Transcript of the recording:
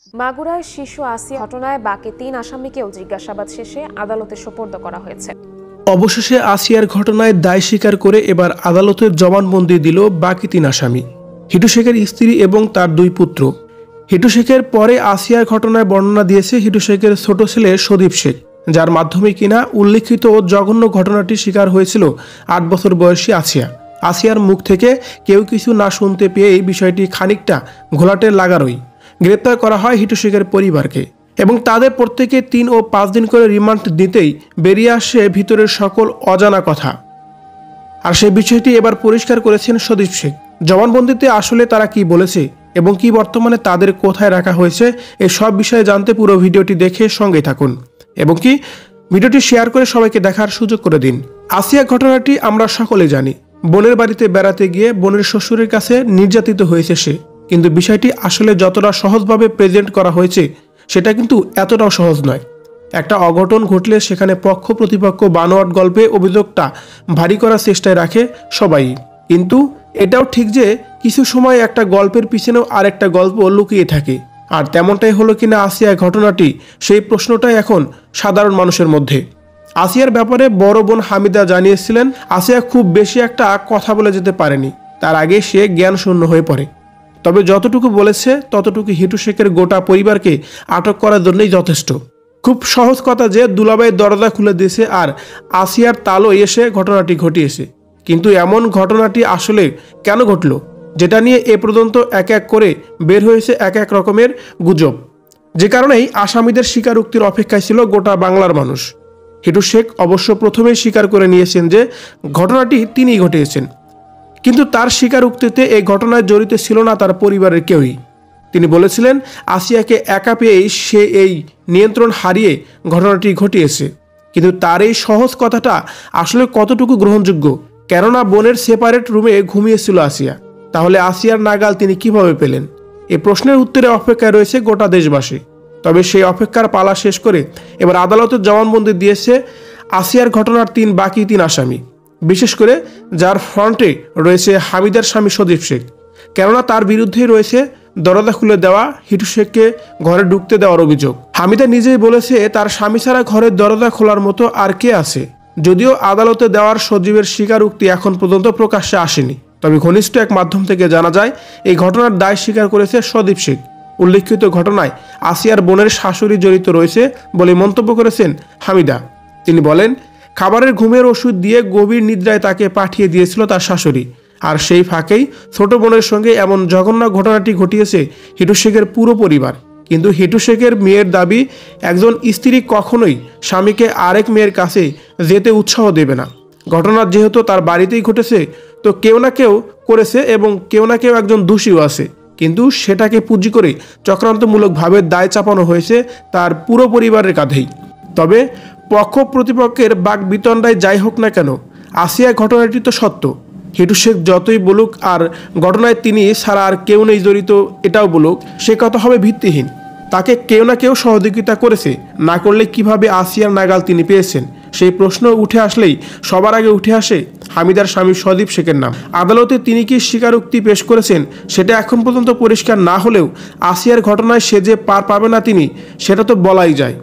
মাগুরায় শিশু আসিয়া ঘটনায় বাকি ৩ আসামিকেও জিজ্ঞাসাবাদ শেষে আদালতে সোপর্দ করা হয়েছে। অবশেষে আসিয়ার ঘটনায় দায় স্বীকার করে এবার আদালতের জবানবন্দি দিল বাকি ৩ আসামি, হিটু শেখের স্ত্রী এবং তার ২ পুত্র। হিটু শেখের পরে আসিয়ার ঘটনায় বর্ণনা দিয়েছে হিটু শেখের ছোট ছেলে সদীপ শেখ, যার মাধ্যমে কিনা উল্লেখিত জঘন্য ঘটনাটি শিকার হয়েছিল ৮ বছর বয়সী আসিয়া। আসিয়ার মুখ থেকে কেউ কিছু না শুনতে পেয়ে এই বিষয়টি খানিকটা ঘোলাটে লাগারই গ্রেপ্তার করা হয় হিটু শেখের পরিবারকে এবং তাদের প্রত্যেকে ৩ ও ৫ দিন করে রিমান্ড দিতেই বেরিয়ে আসে ভিতরের সকল অজানা কথা। আর সেই বিষয়টি এবার পরিষ্কার করেছেন সদীপ শেখ। জবানবন্দিতে আসলে তারা কি বলেছে এবং কি বর্তমানে তাদের কোথায় রাখা হয়েছে এই সব বিষয়ে জানতে পুরো ভিডিওটি দেখে সঙ্গে থাকুন এবং কি ভিডিওটি শেয়ার করে সবাইকে দেখার সুযোগ করে দিন। আসিয়া ঘটনাটি আমরা সকলে জানি। বোনের বাড়িতে বেড়াতে গিয়ে বোনের শ্বশুরের কাছে নির্যাতিত হয়েছে সে, কিন্তু বিষয়টি আসলে যতটা সহজভাবে প্রেজেন্ট করা হয়েছে সেটা কিন্তু এতটাও সহজ নয়। একটা অঘটন ঘটলে সেখানে পক্ষ প্রতিপক্ষ বানোয়াট গল্পে অভিযোগটা ভারী করার চেষ্টায় রাখে সবাই, কিন্তু এটাও ঠিক যে কিছু সময় একটা গল্পের পিছনেও আরেকটা গল্প লুকিয়ে থাকে। আর তেমনটাই হলো কিনা আসিয়া ঘটনাটি, সেই প্রশ্নটাই এখন সাধারণ মানুষের মধ্যে। আসিয়ার ব্যাপারে বড় বোন হামিদা জানিয়েছিলেন আসিয়া খুব বেশি একটা কথা বলে যেতে পারেনি, তার আগে সে জ্ঞান শূন্য হয়ে পড়ে। তবে যতটুকু বলেছে ততটুকু হিটু শেখের গোটা পরিবারকে আটক করার জন্যই যথেষ্ট। খুব সহজ কথা যে দুলাভাই দরজা খুলে দিয়েছে আর আসিয়ার তালো এসে ঘটনাটি ঘটিয়েছে, কিন্তু এমন ঘটনাটি আসলে কেন ঘটল যেটা নিয়ে এ পর্যন্ত এক এক করে বের হয়েছে এক এক রকমের গুজব, যে কারণেই আসামিদের স্বীকারোক্তির অপেক্ষায় ছিল গোটা বাংলার মানুষ। হিটু শেখ অবশ্য প্রথমেই স্বীকার করে নিয়েছেন যে ঘটনাটি তিনিই ঘটিয়েছেন, কিন্তু তার স্বীকারোক্তিতে এই ঘটনায় জড়িত ছিল না তার পরিবারের কেউই। তিনি বলেছিলেন আসিয়াকে একা পেয়েই সে এই নিয়ন্ত্রণ হারিয়ে ঘটনাটি ঘটিয়েছে, কিন্তু তার এই সহজ কথাটা আসলে কতটুকু গ্রহণযোগ্য? কেননা বোনের সেপারেট রুমে ঘুমিয়েছিল আসিয়া, তাহলে আসিয়ার নাগাল তিনি কিভাবে পেলেন? এই প্রশ্নের উত্তরে অপেক্ষায় রয়েছে গোটা দেশবাসী। তবে সেই অপেক্ষার পালা শেষ করে এবার আদালতের জবানবন্দি দিয়েছে আসিয়ার ঘটনার বাকি ৩ আসামি, বিশেষ করে যার ফ্রন্টে রয়েছে হামিদার স্বামী সদীপ শেখ, কেননা তার বিরুদ্ধেই রয়েছে দরজা খুলে দেওয়া, হিটু শেখকে ঘরে ঢুকতে দেওয়ার অভিযোগ। হামিদা নিজেই বলেছে তার স্বামী ছাড়া ঘরের দরজা খোলার মতো আর কে আছে। যদিও আদালতে দেওয়ার সজীবের স্বীকারোক্তি এখন পর্যন্ত প্রকাশ্যে আসেনি, তবে ঘনিষ্ঠ এক মাধ্যম থেকে জানা যায় এই ঘটনার দায় স্বীকার করেছে সদীপ শেখ। উল্লেখিত ঘটনায় আসিয়ার বোনের শাশুড়ি জড়িত রয়েছে বলে মন্তব্য করেছেন হামিদা। তিনি বলেন খাবারের ঘুমের ওষুধ দিয়ে গভীর নিদ্রায় তাকে পাঠিয়ে দিয়েছিল তার শাশুড়ি, আর সেই ফাঁকেই ছোট বোনের সঙ্গে এমন জঘন্য ঘটনাটি ঘটিয়েছে হিটু শেখের পুরো পরিবার। কিন্তু হিটু শেখের মেয়ের দাবি একজন স্ত্রী কখনোই স্বামীকে আরেক মেয়ের কাছে যেতে উৎসাহ দেবে না। ঘটনা যেহেতু তার বাড়িতেই ঘটেছে, তো কেউ না কেউ করেছে এবং কেউ না কেউ একজন দোষীও আছে, কিন্তু সেটাকে পুঁজি করে চক্রান্তমূলকভাবে দায় চাপানো হয়েছে তার পুরো পরিবারের কাঁধেই। তবে পক্ষ প্রতিপক্ষের বাকবিতণ্ডায় যাই হোক না কেন, আসিয়া ঘটনাটি তো সত্য। হিটু শেখ যতই বলুক আর ঘটনায় তিনি ছাড়া আর কেউ নেই জড়িত এটাও বলুক, সে কথা হবে ভিত্তিহীন। তাকে কেউ না কেউ সহযোগিতা করেছে, না করলে কিভাবে আসিয়ার নাগাল তিনি পেয়েছেন সেই প্রশ্ন উঠে আসলেই সবার আগে উঠে আসে হামিদার স্বামী সদীপ শেখের নাম। আদালতে তিনি কি স্বীকারোক্তি পেশ করেছেন সেটা এখন পর্যন্ত পরিষ্কার না হলেও আসিয়ার ঘটনায় সে যে পার পাবে না তিনি, সেটা তো বলাই যায়।